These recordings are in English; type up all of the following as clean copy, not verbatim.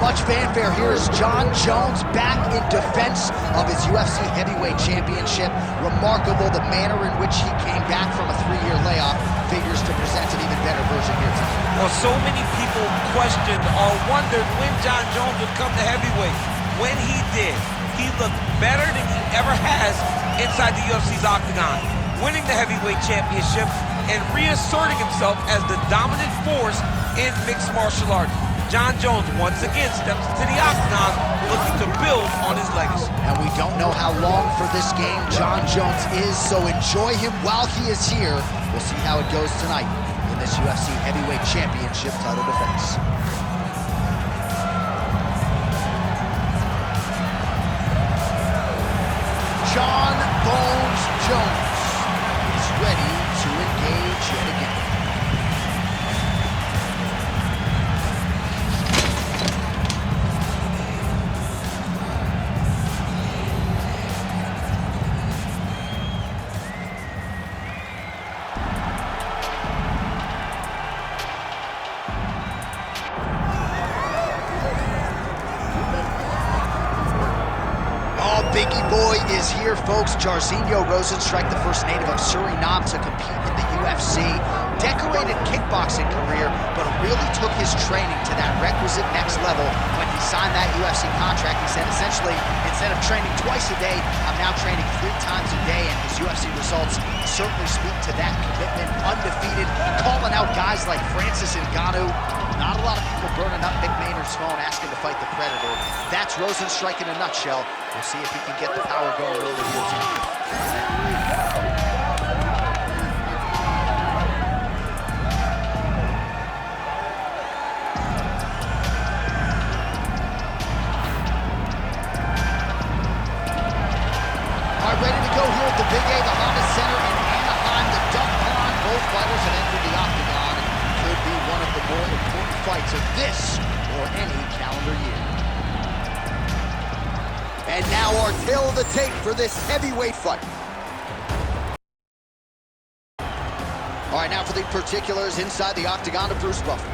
much fanfare. Here's Jon Jones back in defense of his UFC heavyweight championship. Remarkable the manner in which he came back from a 3-year layoff. Figures to present an even better version here tonight. Well, so many people questioned or wondered when Jon Jones would come to heavyweight. When he did, he looked better than he ever has inside the UFC's octagon, winning the heavyweight championship and reasserting himself as the dominant force in mixed martial arts. Jon Jones once again steps into the octagon looking to build on his legacy. And we don't know how long for this game Jon Jones is, so enjoy him while he is here. We'll see how it goes tonight in this UFC heavyweight championship title defense. Jon Bones Jones is ready to engage yet again. Biggie Boy is here, folks. Jairzinho Rozenstruik, the first native of Suriname to compete in the UFC. Decorated kickboxing career, but really took his training to that requisite next level when he signed that UFC contract. He said, essentially, instead of training twice a day, I'm now training 3 times a day, and his UFC results certainly speak to that commitment. Undefeated, calling out guys like Francis Ngannou. Not a lot of people burning up Mick Maynard's phone asking to fight the Predator. That's Rozenstruik in a nutshell. We'll see if he can get the power going early here tonight. All right, ready to go here at the Big A, the Honda Center in Anaheim, the Duck Pond. Both fighters have entered the octagon. Could be one of the more important fights of this or any calendar year. And now our tale of the tape for this heavyweight fight. All right, now for the particulars inside the octagon of Bruce Buffer.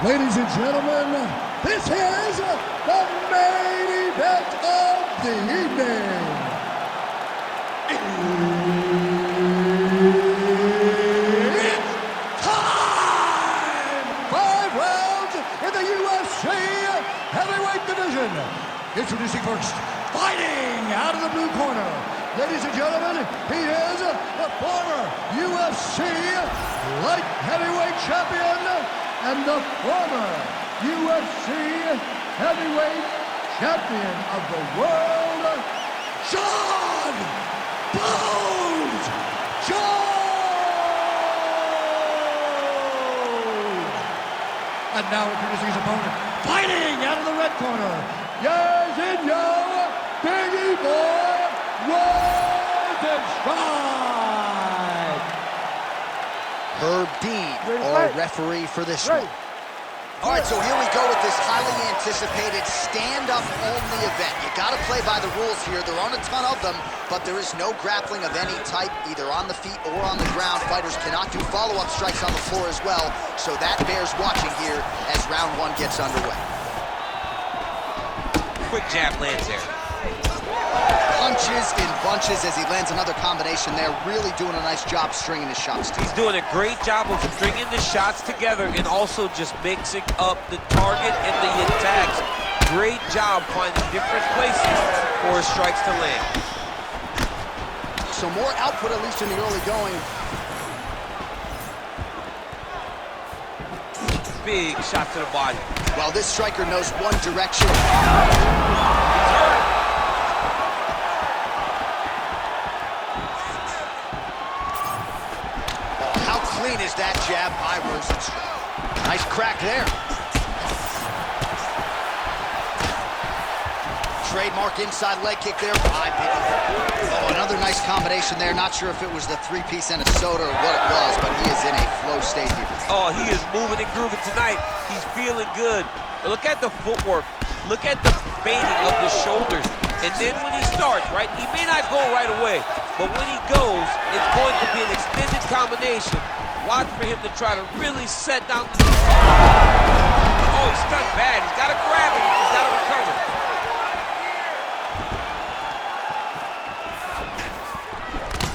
Ladies and gentlemen, this is the main event of the evening. It's time! 5 rounds in the UFC heavyweight division. Introducing first, fighting out of the blue corner. Ladies and gentlemen, he is the former UFC light heavyweight champion and the former UFC heavyweight champion of the world, Jon Bones Jones! And now introducing his opponent, fighting out of the red corner, Jairzinho Biggie Boy Rozenstruik! Herb Dean, our referee for this one. All right, so here we go with this highly anticipated stand-up only event. You gotta play by the rules here. There aren't a ton of them, but there is no grappling of any type, either on the feet or on the ground. Fighters cannot do follow-up strikes on the floor as well, so that bears watching here as round 1 gets underway. Quick jab lands there. Punches in bunches as he lands another combination there. Really doing a nice job stringing his shots together. He's doing a great job of stringing the shots together and also just mixing up the target and the attacks. Great job finding different places for his strikes to land. So more output, at least in the early going. Big shot to the body. Well, this striker knows one direction. Clean is that jab by Rozenstruik. Nice crack there. Trademark inside leg kick there by Biggie. Oh, another nice combination there. Not sure if it was the 3-piece and a soda or what it was, but he is in a flow state here. Oh, he is moving and grooving tonight. He's feeling good. Look at the footwork. Look at the bending of the shoulders. And then when he starts, right, he may not go right away, but when he goes, it's going to be an extended combination. Watch for him to try to really set down the Oh, he's stunned bad. He's got to grab him. He's got to recover.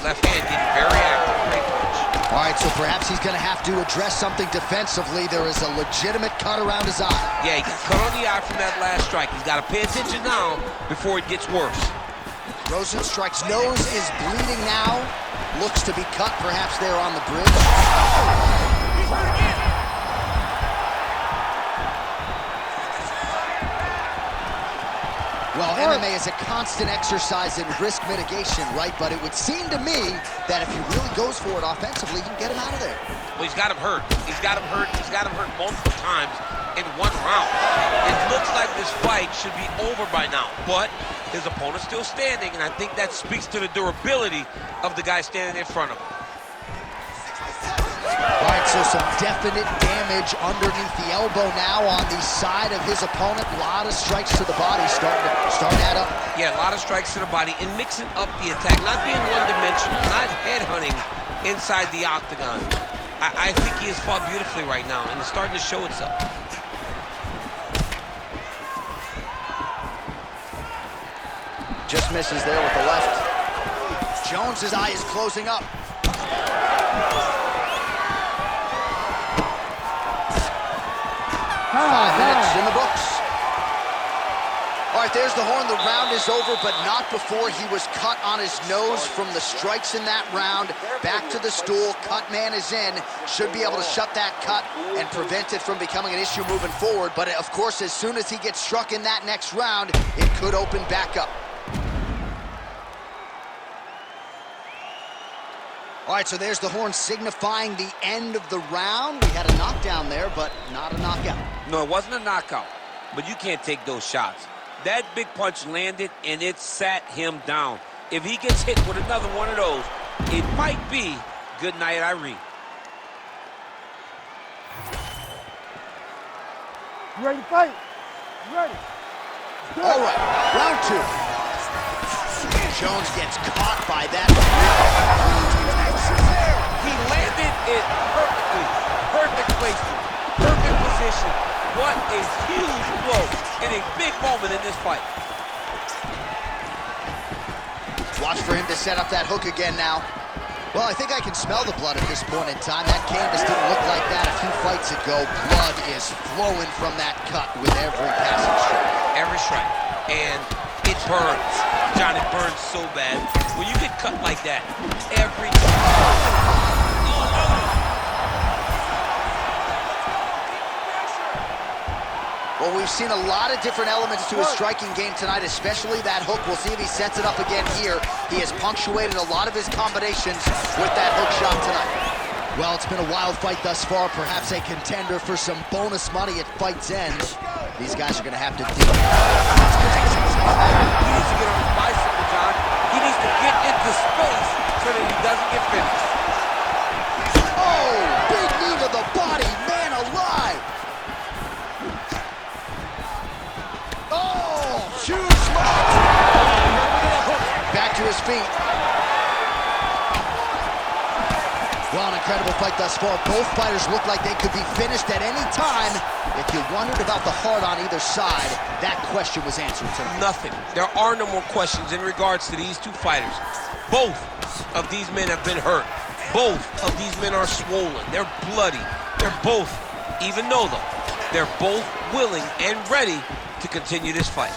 Left hand getting very active. Great punch. All right, so perhaps he's going to have to address something defensively. There is a legitimate cut around his eye. Yeah, he got cut on the eye from that last strike. He's got to pay attention now before it gets worse. Rozenstruik's nose is bleeding now. Looks to be cut, perhaps there on the bridge. Well, MMA is a constant exercise in risk mitigation, right? But it would seem to me that if he really goes for it offensively, you can get him out of there. Well, he's got him hurt. He's got him hurt. He's got him hurt multiple times in one round. It looks like this fight should be over by now, but his opponent's still standing, and I think that speaks to the durability of the guy standing in front of him. All right, so some definite damage underneath the elbow now on the side of his opponent. A lot of strikes to the body starting to add up. Yeah, a lot of strikes to the body and mixing up the attack, not being one-dimensional, not headhunting inside the octagon. I think he has fought beautifully right now, and it's starting to show itself. Just misses there with the left. Jones's eye is closing up. 5 minutes in the books. All right, there's the horn. The round is over, but not before he was cut on his nose from the strikes in that round. Back to the stool. Cut man is in. Should be able to shut that cut and prevent it from becoming an issue moving forward. But, of course, as soon as he gets struck in that next round, it could open back up. All right, so there's the horn signifying the end of the round. We had a knockdown there, but not a knockout. No, it wasn't a knockout, but you can't take those shots. That big punch landed, and it sat him down. If he gets hit with another one of those, it might be good night, Irene. You ready to fight? You ready? All right, round 2. Jones gets caught by that. He landed it perfectly. Perfect placement. Perfect position. What a huge blow and a big moment in this fight. Watch for him to set up that hook again now. Well, I think I can smell the blood at this point in time. That canvas didn't look like that a few fights ago. Blood is flowing from that cut with every passing strike. Every strike. And it burns. John, it burns so bad. When you get cut like that, every Well, we've seen a lot of different elements to his striking game tonight, especially that hook. We'll see if he sets it up again here. He has punctuated a lot of his combinations with that hook shot tonight. Well, it's been a wild fight thus far, perhaps a contender for some bonus money at fight's end. These guys are going to have to deal with it. He needs to get on his bicycle, John. He needs to get into space so that he doesn't get finished. Oh, big knee to the body, man alive. Oh, huge spot. Back to his feet. Well, an incredible fight thus far. Both fighters look like they could be finished at any time. If you wondered about the heart on either side, that question was answered tonight. Nothing. There are no more questions in regards to these two fighters. Both of these men have been hurt. Both of these men are swollen. They're bloody. They're both, even though they're both willing and ready to continue this fight.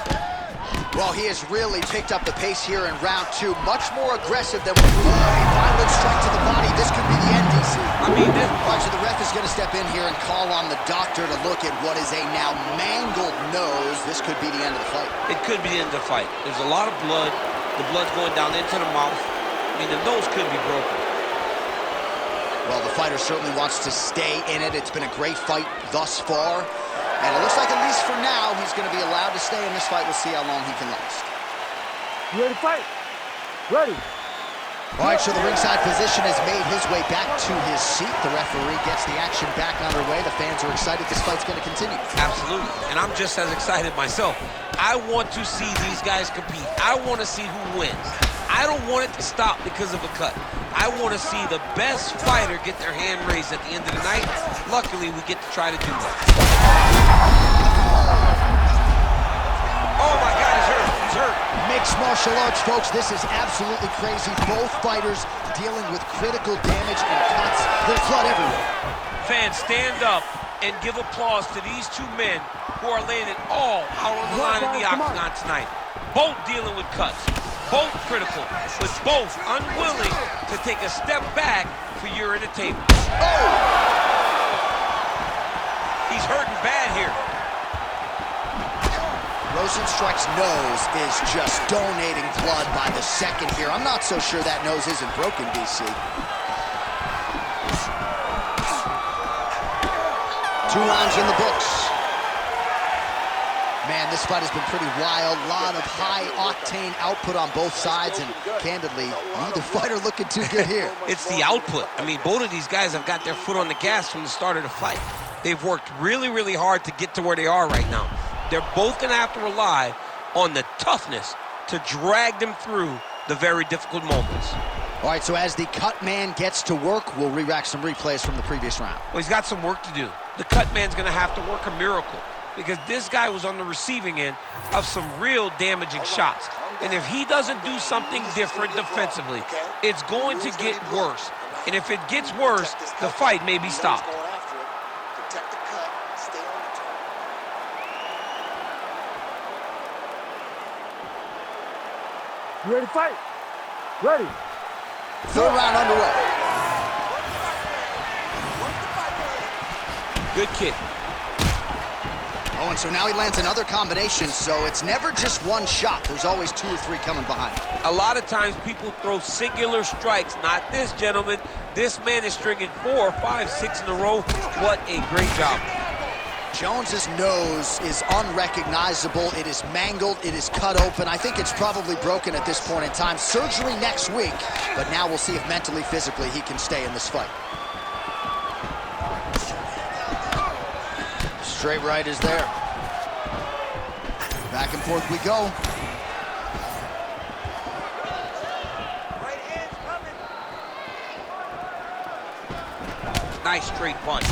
Well, he has really picked up the pace here in round 2. Much more aggressive than a violent strike to the body. This could be the end, DC. I mean, so the ref is going to step in here and call on the doctor to look at what is a now mangled nose. This could be the end of the fight. It could be the end of the fight. There's a lot of blood. The blood's going down into the mouth. I mean, the nose could be broken. Well, the fighter certainly wants to stay in it. It's been a great fight thus far. And it looks like, at least for now, he's going to be allowed to stay in this fight. We'll see how long he can last. You ready to fight? Ready. All right, so the ringside physician has made his way back to his seat. The referee gets the action back underway. The fans are excited. This fight's going to continue. Absolutely. And I'm just as excited myself. I want to see these guys compete. I want to see who wins. I don't want it to stop because of a cut. I want to see the best fighter get their hand raised at the end of the night. Luckily, we get to try to do that. Oh my God, he's hurt. He's hurt. Mixed martial arts, folks. This is absolutely crazy. Both fighters dealing with critical damage and cuts. There's blood everywhere. Fans, stand up and give applause to these two men who are laying it all out on the line in the octagon tonight. Both dealing with cuts, both critical, but both unwilling to take a step back for your entertainment. Oh! He's hurting bad here. Rosenstruck's nose is just donating blood by the second here. I'm not so sure that nose isn't broken, DC. 2 rounds in the books. Man, this fight has been pretty wild. A lot of high-octane output on both sides, and candidly, neither fighter looking too good here. It's the output. I mean, both of these guys have got their foot on the gas from the start of the fight. They've worked really, really hard to get to where they are right now. They're both going to have to rely on the toughness to drag them through the very difficult moments. All right, so as the cut man gets to work, we'll re-rack some replays from the previous round. Well, he's got some work to do. The cut man's going to have to work a miracle because this guy was on the receiving end of some real damaging shots. And if he doesn't do something different defensively, it's going to get worse. And if it gets worse, the fight may be stopped. You ready to fight? Ready. 3rd round underway. Good kick. Oh, and so now he lands another combination, so it's never just one shot. There's always 2 or 3 coming behind. A lot of times people throw singular strikes. Not this gentleman. This man is stringing 4, 5, 6 in a row. What a great job. Jones's nose is unrecognizable. It is mangled. It is cut open. I think it's probably broken at this point in time. Surgery next week, but now we'll see if mentally, physically, he can stay in this fight. Straight right is there. Back and forth we go. Nice straight punch.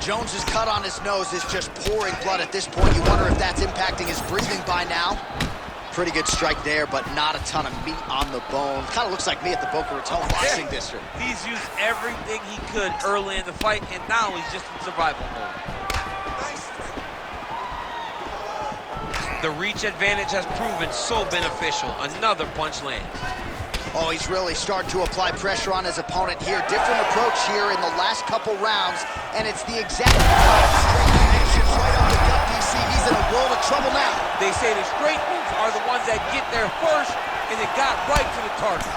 Jones's cut on his nose is just pouring blood at this point. You wonder if that's impacting his breathing by now. Pretty good strike there, but not a ton of meat on the bone. Kind of looks like me at the Boca Raton boxing district. He's used everything he could early in the fight, and now he's just in survival mode. The reach advantage has proven so beneficial. Another punch lands. Oh, he's really starting to apply pressure on his opponent here. Different approach here in the last couple rounds, and it's the exact straight connections right up the gut, DC. He's in a world of trouble now. They say the straight moves are the ones that get there first, and it got right to the target.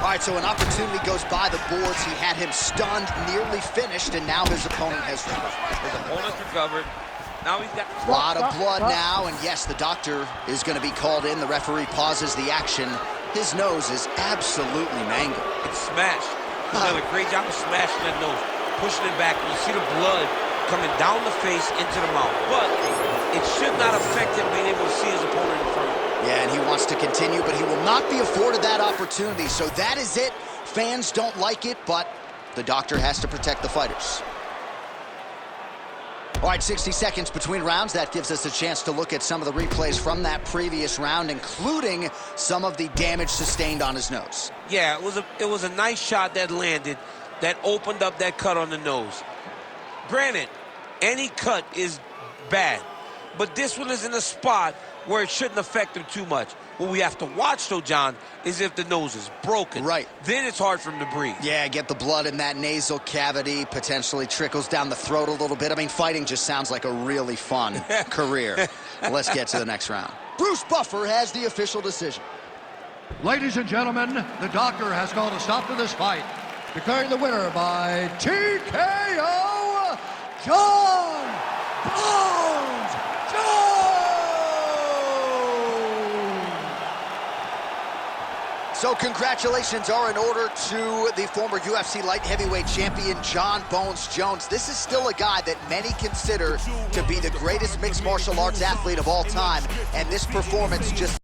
All right, so an opportunity goes by the boards. He had him stunned, nearly finished, and now his opponent has recovered. His opponent's recovered. Now he's got A lot of blood now, and yes, the doctor is going to be called in. The referee pauses the action. His nose is absolutely mangled. It's smashed. He's done a great job of smashing that nose, pushing it back. You see the blood coming down the face into the mouth, but it should not affect him being able to see his opponent in front of him. Yeah, and he wants to continue, but he will not be afforded that opportunity. So that is it. Fans don't like it, but the doctor has to protect the fighters. All right, 60 seconds between rounds. That gives us a chance to look at some of the replays from that previous round, including some of the damage sustained on his nose. Yeah, it was a nice shot that landed, that opened up that cut on the nose. Granted, any cut is bad, but this one is in a spot where it shouldn't affect him too much. What we have to watch, though, John, is if the nose is broken. Right. Then it's hard for him to breathe. Yeah, get the blood in that nasal cavity, potentially trickles down the throat a little bit. I mean, fighting just sounds like a really fun career. Let's get to the next round. Bruce Buffer has the official decision. Ladies and gentlemen, the doctor has called a stop to this fight, declaring the winner by TKO, John Bones Jones! So congratulations are in order to the former UFC light heavyweight champion, John Bones Jones. This is still a guy that many consider to be the greatest mixed martial arts athlete of all time, and this performance just